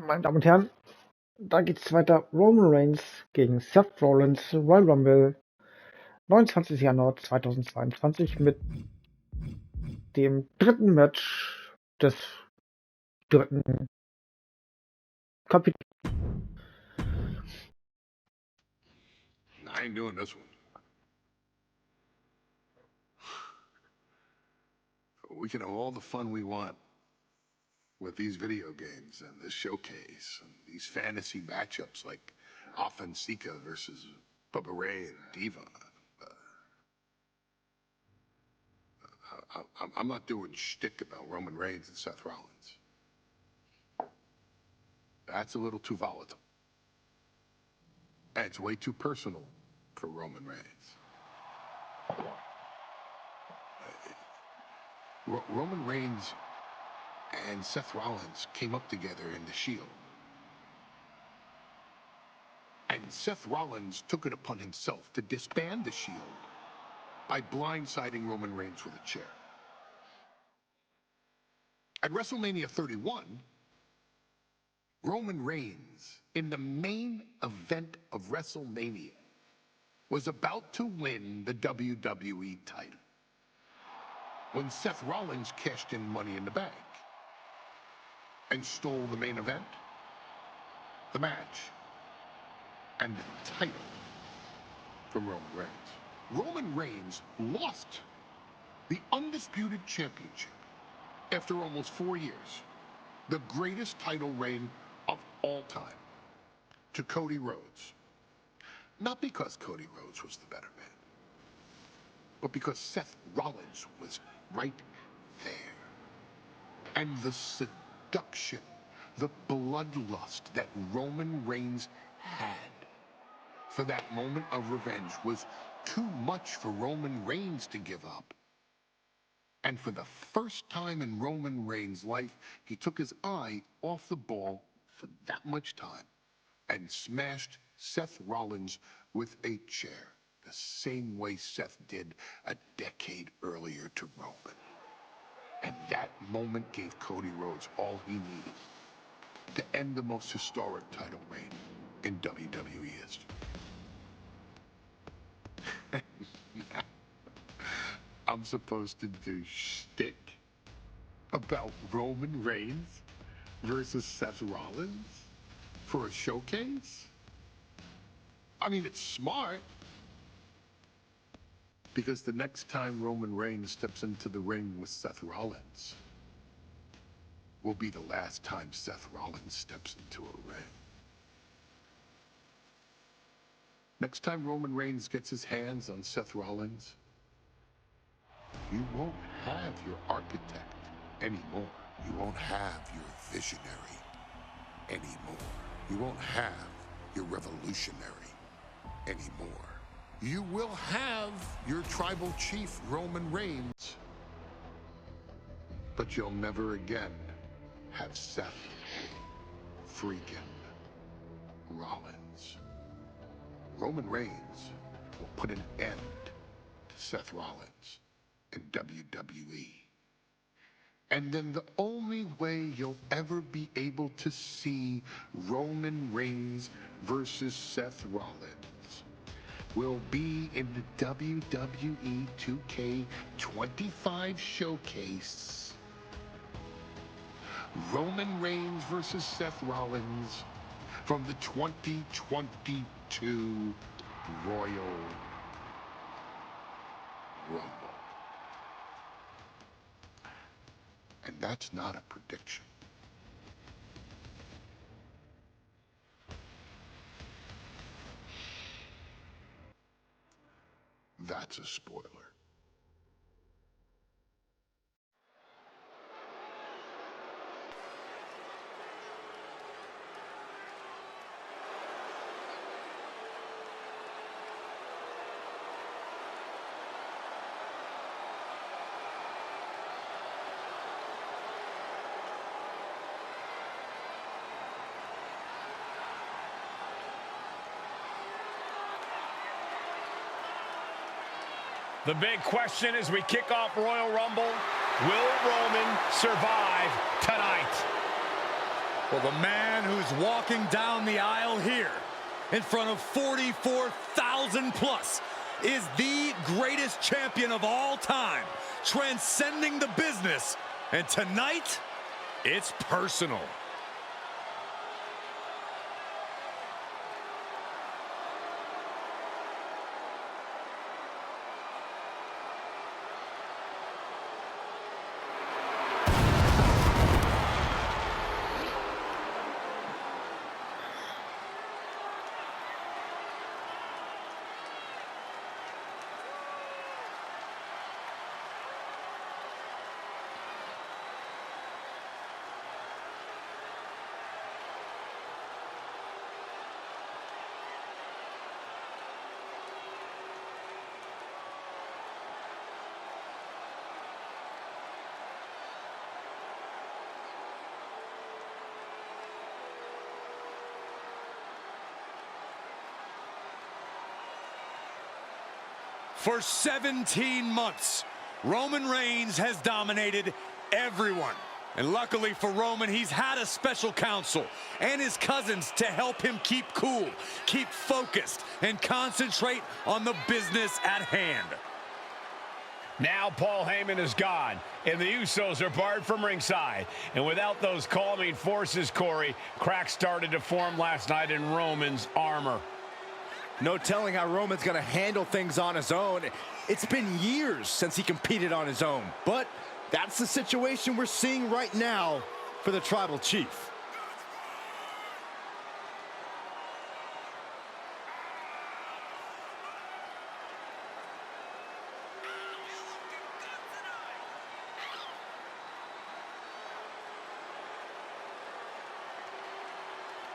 Meine Damen und Herren, da geht's weiter. Roman Reigns gegen Seth Rollins, Royal Rumble, 29. Januar 2022 mit dem dritten Match des dritten Kapitels. I ain't doing this one. We can have all the fun we want with these video games and this showcase and these fantasy matchups like Offensica versus Bubba Ray and Diva. I'm not doing shtick about Roman Reigns and Seth Rollins. That's a little too volatile. And it's way too personal for Roman Reigns. Roman Reigns and Seth Rollins came up together in the Shield. And Seth Rollins took it upon himself to disband the Shield by blindsiding Roman Reigns with a chair. At WrestleMania 31, Roman Reigns, in the main event of WrestleMania, was about to win the WWE title when Seth Rollins cashed in Money in the Bank and stole the main event, the match, and the title from Roman Reigns. Roman Reigns lost the Undisputed Championship after almost 4 years, the greatest title reign of all time, to Cody Rhodes. Not because Cody Rhodes was the better man, but because Seth Rollins was right there. And the seduction, the bloodlust that Roman Reigns had for that moment of revenge was too much for Roman Reigns to give up. And for the first time in Roman Reigns' life, he took his eye off the ball for that much time and smashed Seth Rollins with a chair, the same way Seth did a decade earlier to Roman. And that moment gave Cody Rhodes all he needed to end the most historic title reign in WWE history. I'm supposed to do shtick about Roman Reigns versus Seth Rollins for a showcase? I mean, it's smart, because the next time Roman Reigns steps into the ring with Seth Rollins will be the last time Seth Rollins steps into a ring. Next time Roman Reigns gets his hands on Seth Rollins, you won't have your architect anymore. You won't have your visionary anymore. You won't have your revolutionary anymore. You will have your tribal chief, Roman Reigns, but you'll never again have Seth freaking Rollins. Roman Reigns will put an end to Seth Rollins in WWE. And then the only way you'll ever be able to see Roman Reigns versus Seth Rollins will be in the WWE 2K25 showcase. Roman Reigns versus Seth Rollins from the 2022 Royal Rumble. And that's not a prediction. That's a spoiler. The big question as we kick off Royal Rumble, will Roman survive tonight? Well, the man who's walking down the aisle here in front of 44,000 plus is the greatest champion of all time, transcending the business. And tonight, it's personal. For 17 months, Roman Reigns has dominated everyone. And luckily for Roman, he's had a special counsel and his cousins to help him keep cool, keep focused, and concentrate on the business at hand. Now Paul Heyman is gone, and the Usos are barred from ringside. And without those calming forces, Corey, cracks started to form last night in Roman's armor. No telling how Roman's going to handle things on his own. It's been years since he competed on his own. But that's the situation we're seeing right now for the Tribal Chief.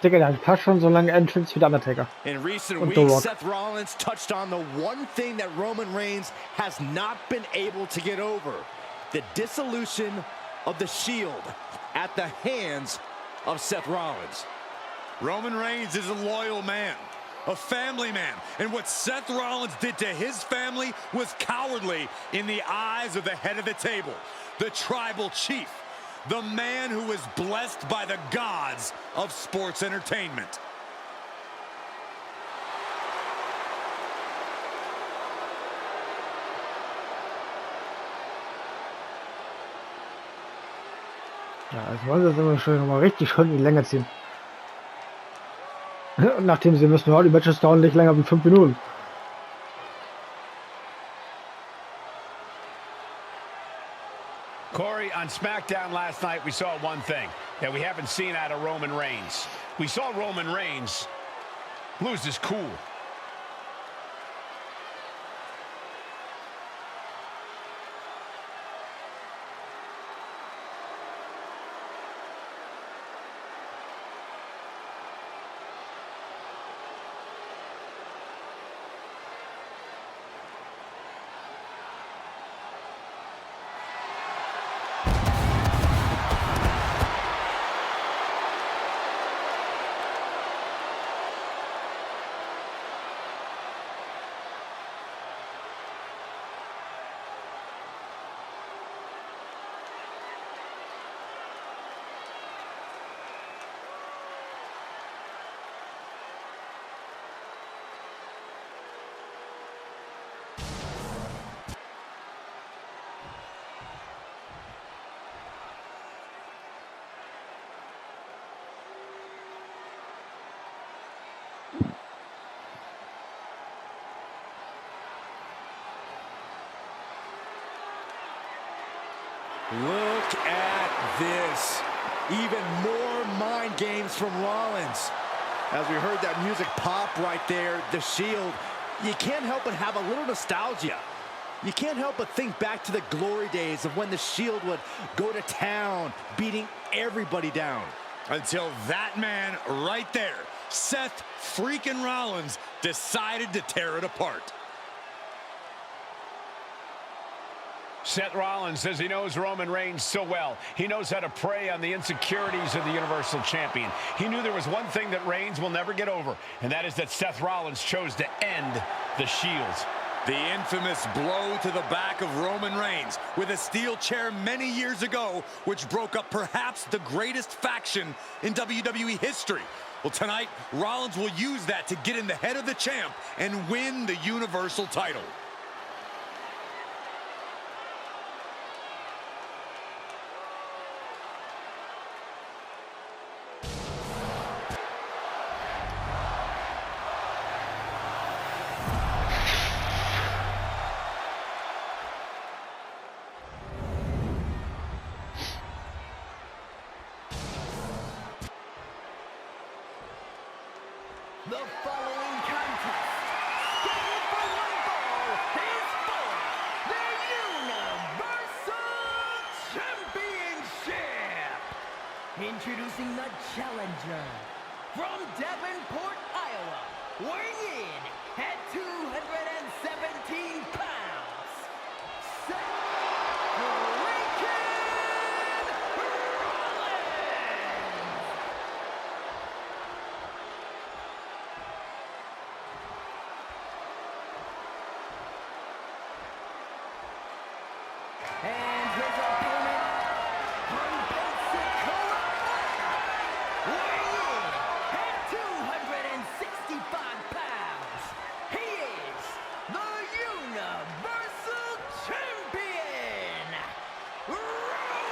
Digga, der passt schon so lange Entrance wie der Undertaker. In recent Und weeks, Seth Rollins touched on the one thing that Roman Reigns has not been able to get over: the dissolution of the Shield at the hands of Seth Rollins. Roman Reigns is a loyal man, a family man, and what Seth Rollins did to his family was cowardly in the eyes of the head of the table, the Tribal Chief, the man who was blessed by the gods of sports entertainment. Ja, jetzt wollen sie es immer schön mal richtig schön in die Länge ziehen. Und nachdem sie müssen, die Matches dauern nicht länger wie 5 Minuten. Corey, on SmackDown last night, we saw one thing that we haven't seen out of Roman Reigns. We saw Roman Reigns lose his cool. Look at this. Even more mind games from Rollins. As we heard that music pop right there, the Shield, you can't help but have a little nostalgia. You can't help but think back to the glory days of when the Shield would go to town, beating everybody down. Until that man right there, Seth freaking Rollins, decided to tear it apart. Seth Rollins says he knows Roman Reigns so well. He knows how to prey on the insecurities of the Universal Champion. He knew there was one thing that Reigns will never get over, and that is that Seth Rollins chose to end the Shield. The infamous blow to the back of Roman Reigns with a steel chair many years ago, which broke up perhaps the greatest faction in WWE history. Well, tonight, Rollins will use that to get in the head of the champ and win the Universal title. The following contest, scheduled for one fall, is for the Universal Championship. Introducing the challenger from Davenport, Iowa, weighing in at 217 pounds, Seth freaking Rollins. And his opponent, from Pensacola, weighing in at 265 pounds, he is the Universal Champion, Roman Reigns.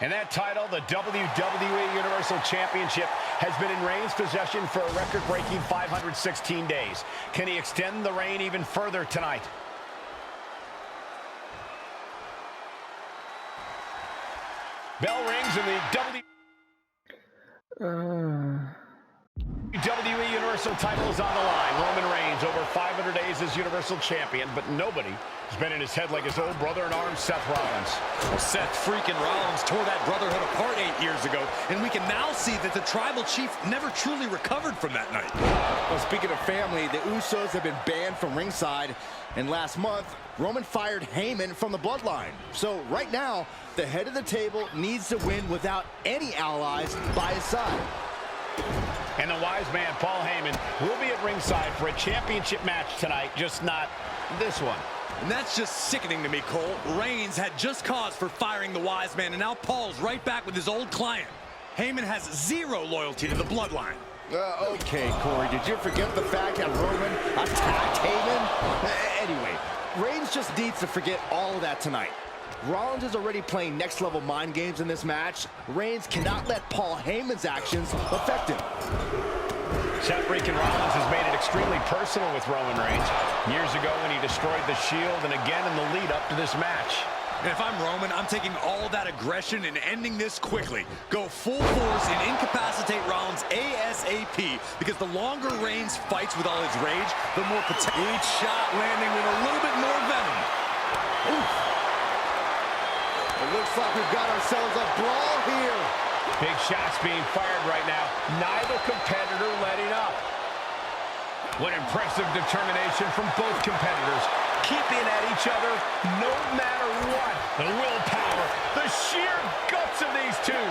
And that title, the WWE Universal Championship, has been in Reigns' possession for a record-breaking 516 days. Can he extend the reign even further tonight? Bell rings and the WWE Universal title is on the line. Roman Reigns, over 500 days as Universal Champion, but nobody has been in his head like his old brother-in-arms, Seth Rollins. Well, Seth freaking Rollins tore that brotherhood apart 8 years ago, and we can now see that the tribal chief never truly recovered from that night. Well, speaking of family, the Usos have been banned from ringside, and last month, Roman fired Heyman from the bloodline. So right now, the head of the table needs to win without any allies by his side. And the wise man, Paul Heyman, will be at ringside for a championship match tonight, just not this one. And that's just sickening to me, Cole. Reigns had just cause for firing the wise man, and now Paul's right back with his old client. Heyman has zero loyalty to the bloodline. Okay, Corey, did you forget the fact that Roman attacked Heyman? Anyway, Reigns just needs to forget all of that tonight. Rollins is already playing next-level mind games in this match. Reigns cannot let Paul Heyman's actions affect him. Seth freaking Rollins has made it extremely personal with Roman Reigns. Years ago when he destroyed the Shield, and again in the lead-up to this match. And if I'm Roman, I'm taking all that aggression and ending this quickly. Go full force and incapacitate Rollins ASAP, because the longer Reigns fights with all his rage, the more potential. Each shot landing with a little bit more venom. Oof. It looks like we've got ourselves a brawl here. Big shots being fired right now. Neither competitor letting up. What impressive determination from both competitors. Keeping at each other no matter what. The willpower, the sheer guts of these two.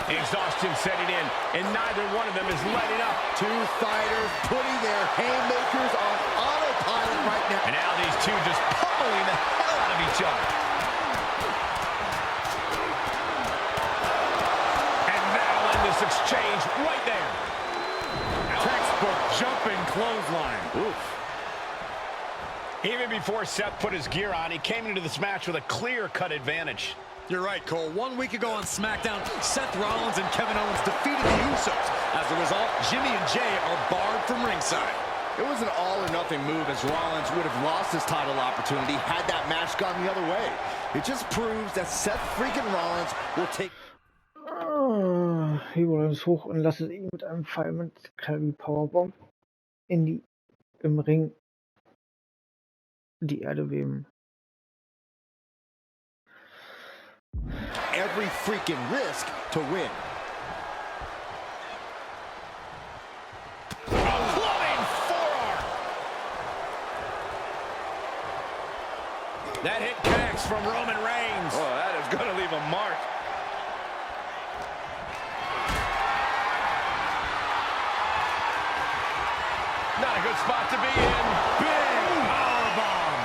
Exhaustion setting in, and neither one of them is letting up. Two fighters putting their haymakers on autopilot right now. And now these two just pummeling the hell out of each other. This exchange right there. Textbook jumping clothesline. Oof. Even before Seth put his gear on, he came into this match with a clear-cut advantage. You're right, Cole. 1 week ago on SmackDown, Seth Rollins and Kevin Owens defeated the Usos. As a result, Jimmy and Jay are barred from ringside. It was an all-or-nothing move, as Rollins would have lost his title opportunity had that match gone the other way. It just proves that Seth freaking Rollins will take... Hebe uns hoch und lasse ihn mit einem Pfeil mit Calvi Powerbomb im Ring die Erde weben. Every freaking risk to win. A flying forearm. That hit connects from Roman Reigns. Oh, that is going to leave a mark. Not a good spot to be in. Big powerbomb.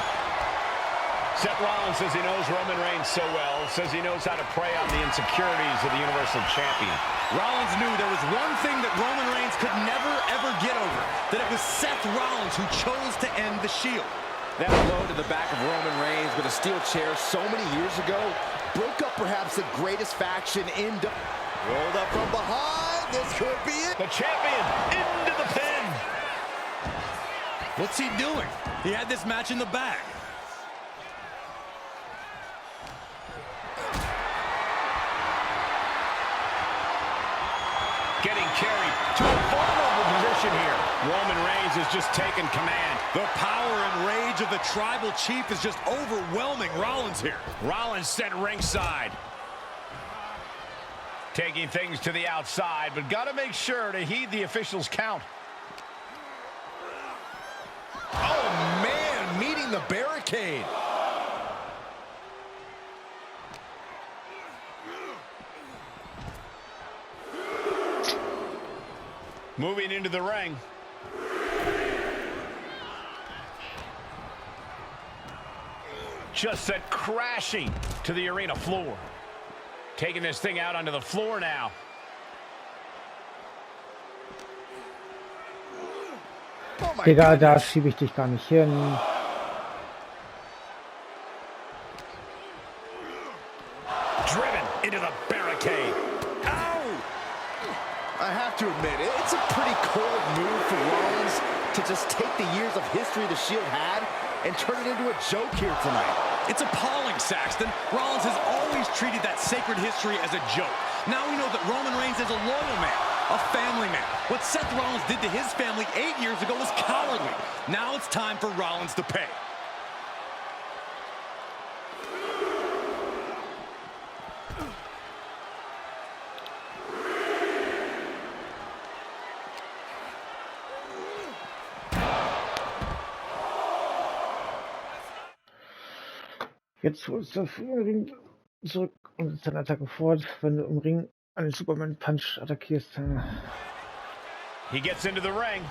Seth Rollins says he knows Roman Reigns so well, says he knows how to prey on the insecurities of the Universal Champion. Rollins knew there was one thing that Roman Reigns could never, ever get over, that it was Seth Rollins who chose to end the Shield. That blow to the back of Roman Reigns with a steel chair so many years ago broke up perhaps the greatest faction in rolled up from behind. This could be it. The champion into the pin. What's he doing? He had this match in the bag. Getting carried to a vulnerable position here. Roman Reigns has just taken command. The power and rage of the Tribal Chief is just overwhelming Rollins here. Rollins sent ringside. Taking things to the outside, but got to make sure to heed the officials' count. Oh, man, meeting the barricade. Moving into the ring. Just sent crashing to the arena floor. Taking this thing out onto the floor now. Oh my Digga, da goodness. schiebe ich dich gar nicht hin. Driven into the barricade. Ow! I have to admit, it's a pretty cold move for Rollins to just take the years of history the Shield had and turn it into a joke here tonight. It's appalling, Saxton. Rollins has always treated that sacred history as a joke. Now we know that Roman Reigns is a loyal man, a family man. What Seth Rollins did to his family 8 years ago was cowardly. Now it's time for Rollins to pay. Jetzt holst du im Ring zurück und setzt deine Attacke fort. Wenn du im Ring einen Superman-Punch attackierst, dann He gets into the ring.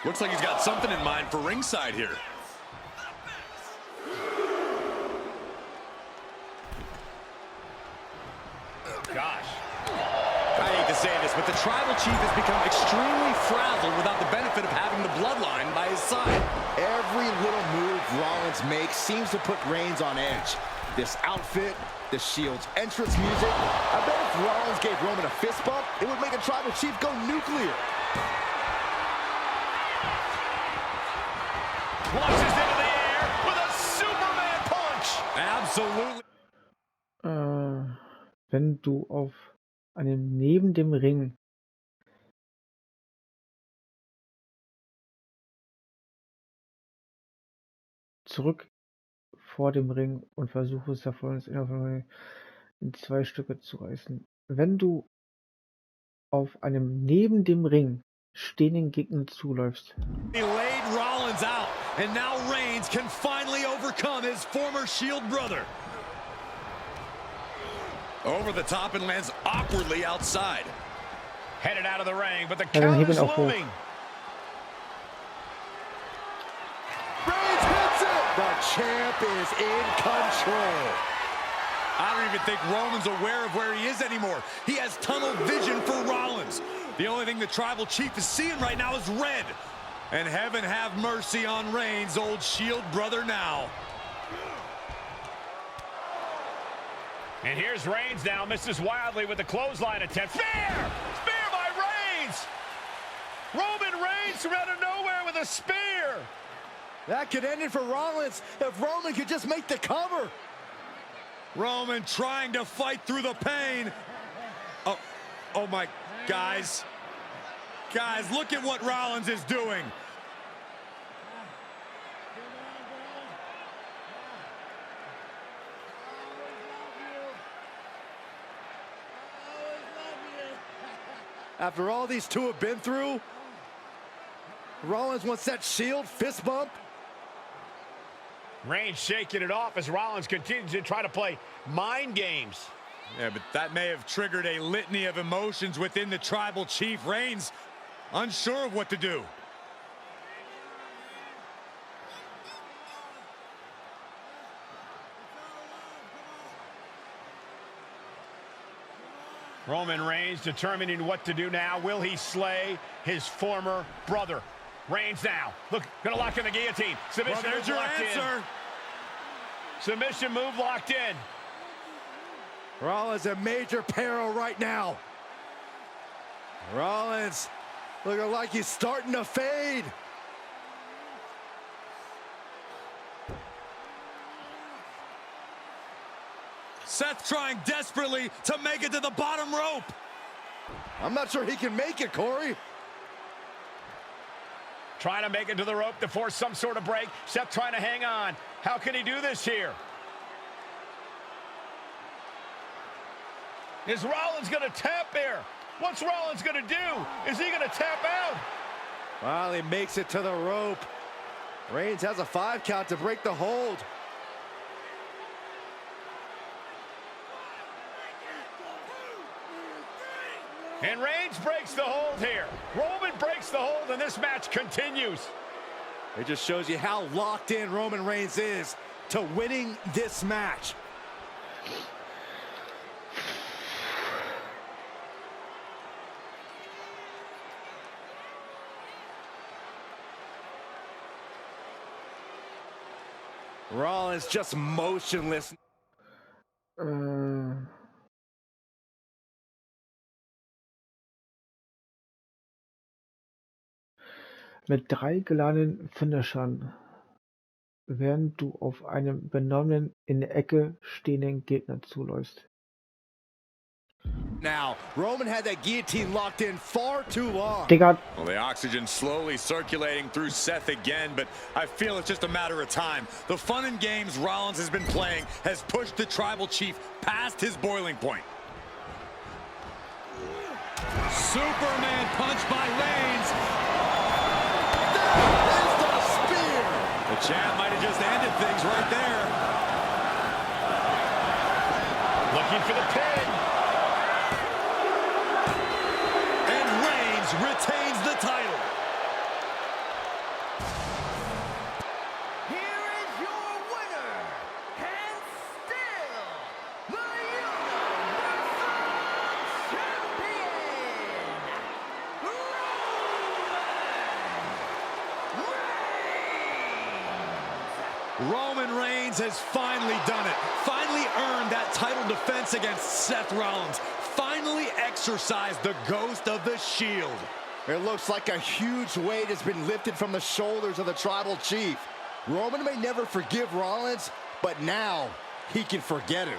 Looks like he's got something in mind for ringside here. Gosh. I hate to say this, but the Tribal Chief has become extremely frazzled without the benefit of having the Bloodline by his side. Every little move Rollins makes seems to put Reigns on edge. This outfit, the Shield's entrance music. I bet if Rollins gave Roman a fist bump, it would make the Tribal Chief go nuclear. Launches into the air with a Superman punch. Absolutely. wenn du auf einem neben dem Ring zurück vor dem Ring und versuche es davon in zwei Stücke zu reißen. Wenn du auf einem neben dem Ring stehenden Gegner zuläufst, He laid Rollins out, and now Reigns can finally overcome his former Shield brother. Over the top and lands awkwardly outside. Headed out of the ring, but the Ja, dann heb ihn counter's auch hoch. looming. Reigns hits it! The champ is in control. I don't even think Roman's aware of where he is anymore. He has tunnel vision for Rollins. The only thing the Tribal Chief is seeing right now is red. And heaven have mercy on Reigns, old Shield brother now. And here's Reigns now, misses wildly with the clothesline attempt. Spear! Spear by Reigns! Roman Reigns from out of nowhere with a spear! That could end it for Rollins if Roman could just make the cover. Roman trying to fight through the pain. Oh my, guys. Guys, look at what Rollins is doing. After all these two have been through, Rollins wants that Shield fist bump. Reigns shaking it off as Rollins continues to try to play mind games. Yeah, but that may have triggered a litany of emotions within the Tribal Chief. Reigns unsure of what to do. Roman Reigns determining what to do now. Will he slay his former brother? Reigns now. Look, gonna lock in the guillotine. Submission Well, there's move your locked answer. in. Submission move locked in. Rollins in major peril right now. Rollins looking like he's starting to fade. Seth trying desperately to make it to the bottom rope. I'm not sure he can make it, Corey. Trying to make it to the rope to force some sort of break. Seth trying to hang on. How can he do this here? Is Rollins going to tap here? What's Rollins going to do? Is he going to tap out? Well, he makes it to the rope. Reigns has a 5 count to break the hold. And Reigns breaks the hold here. Roman breaks the hold, and this match continues. It just shows you how locked in Roman Reigns is to winning this match. Rollins just motionless. Mit 3 geladenen Finishern, während du auf einen benommenen in der Ecke stehenden Gegner zuläufst. Now, Roman had that guillotine locked in far too long. Digga, Well, the oxygen slowly circulating through Seth again, but I feel it's just a matter of time. The fun and games Rollins has been playing has pushed the Tribal Chief past his boiling point. Superman punch by Reigns. That is the spear. The champ might have just ended things right there. Looking for the pin. And Reigns retains the title. Here is your winner, and still the Universal Champion, Roman Reigns has finally done it. Finally earned that title defense against Seth Rollins. Finally exorcised the ghost of the Shield. It looks like a huge weight has been lifted from the shoulders of the Tribal Chief. Roman may never forgive Rollins, but now he can forget him.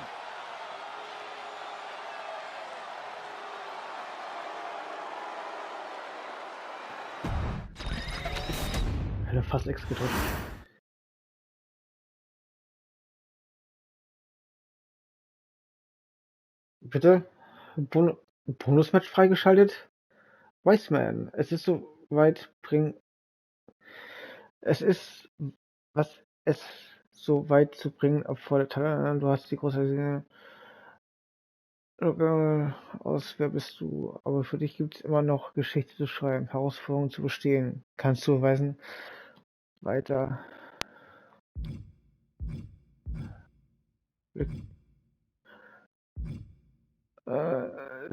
hätte fast X gedrückt. Bitte? Bonusmatch freigeschaltet? Wiseman, es ist soweit so weit zu bringen, erfordert. Du hast die große aus, wer bist du? Aber für dich gibt es immer noch Geschichte zu schreiben, Herausforderungen zu bestehen. Kannst du beweisen? Weiter.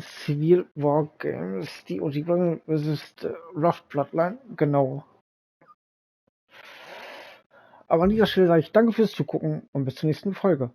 Civil War Games, die Bloodline vs. Rough Bloodline, genau. Aber an dieser Stelle sage ich danke fürs Zugucken und bis zur nächsten Folge.